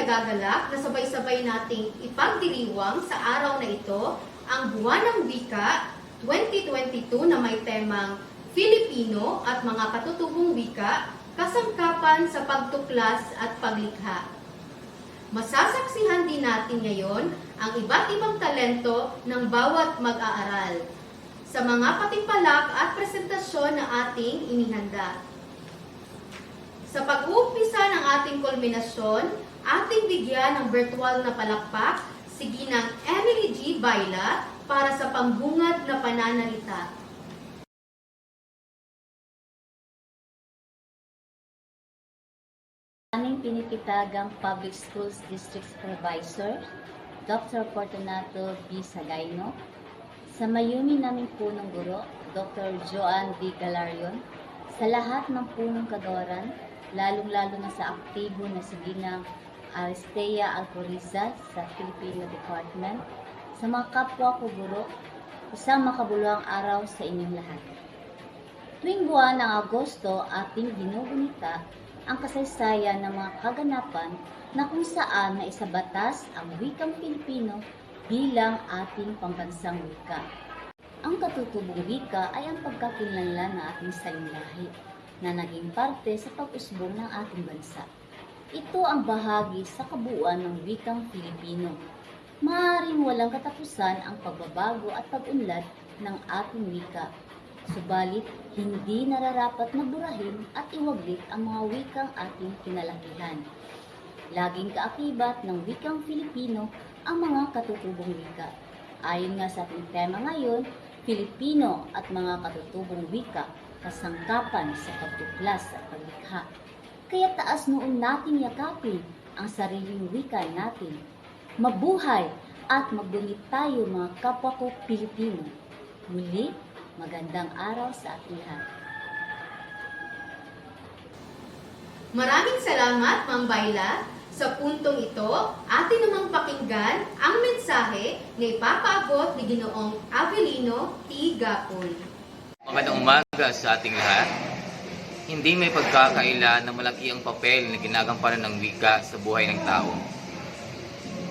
nagagalak na sabay-sabay nating ipagdiriwang sa araw na ito ang Buwan ng Wika 2022 na may temang Filipino at mga katutubong wika, kasangkapan sa pagtuklas at paglikha. Masasaksihan din natin ngayon ang iba't ibang talento ng bawat mag-aaral sa mga patimpalak at presentasyon na ating inihanda. Sa pag-uumpisa ng ating kulminasyon, ating bigyan ng virtual na palakpak si Ginang Emily G. Bayla para sa pambungad na pananalita. Aming pinipitagang Public Schools District Supervisor, Dr. Fortunato B. Sagayno, sa mayumi naming punong guro, Dr. Joan D. Galarion, sa lahat ng punong kagawaran, lalong-lalo na sa aktibo na si Ginang Aristea Alcoriza sa Filipino Department, sa mga kapwa ko guro, isang makabuluhang araw sa inyong lahat. Tuwing buwan ng Agosto, ating ginugunita ang kasaysayan ng mga kaganapan na kung saan na isabatas ang wikang Pilipino bilang ating pambansang wika. Ang katutubong wika ay ang pagkakilanlan ng ating salinlahi na naging parte sa pag-usbong ng ating bansa. Ito ang bahagi sa kabuuan ng wikang Filipino. Maaaring walang katapusan ang pagbabago at pag-unlad ng ating wika. Subalit, hindi nararapat na burahin at iwaglit ang mga wikang ating kinalakihan. Laging kaakibat ng wikang Filipino ang mga katutubong wika. Ayon nga sa ating tema ngayon, Filipino at mga katutubong wika, kasangkapan sa pagtuklas at paglikha. Kaya taas noon nating yakapin ang sariling wika natin. Mabuhay at magbunit tayo mga kapwa ko Pilipino. Muli, magandang araw sa ating lahat. Maraming salamat, Ma'am Bayla. Sa puntong ito, atin namang pakinggan ang mensahe na ipapaabot ni Ginoong Avelino T. Gapon. Magandang umaga sa ating lahat. Hindi may pagkakaila na malaki ang papel na ginagampanan ng wika sa buhay ng tao.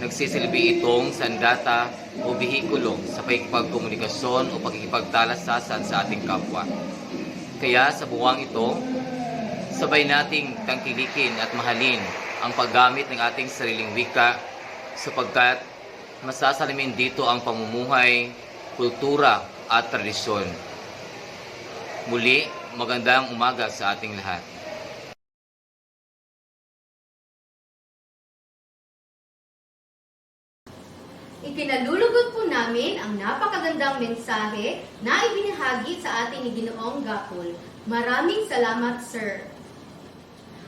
Nagsisilbi itong sandata o bihikulo sa pakikipagkomunikasyon o pakikipagtalastasan sa ating kapwa. Kaya sa buwang ito, sabay nating tangkilikin at mahalin ang paggamit ng ating sariling wika sapagkat masasalamin dito ang pamumuhay, kultura at tradisyon. Muli, magandang umaga sa ating lahat. Ikinalulugod po namin ang napakagandang mensahe na ibinahagi sa atin ni Ginoong Gapon. Maraming salamat, Sir.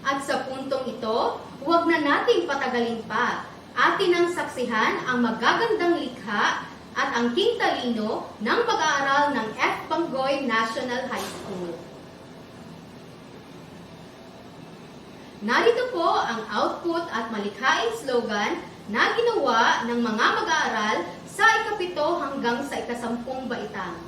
At sa puntong ito, huwag na nating patagalin pa. Atin ang saksihan ang magagandang likha at ang talino ng pag-aaral ng F. Bangoy National High School. Narito po ang output at malikhaing slogan na ginawa ng mga mag-aaral sa ika-7 hanggang sa ika-10 baitang.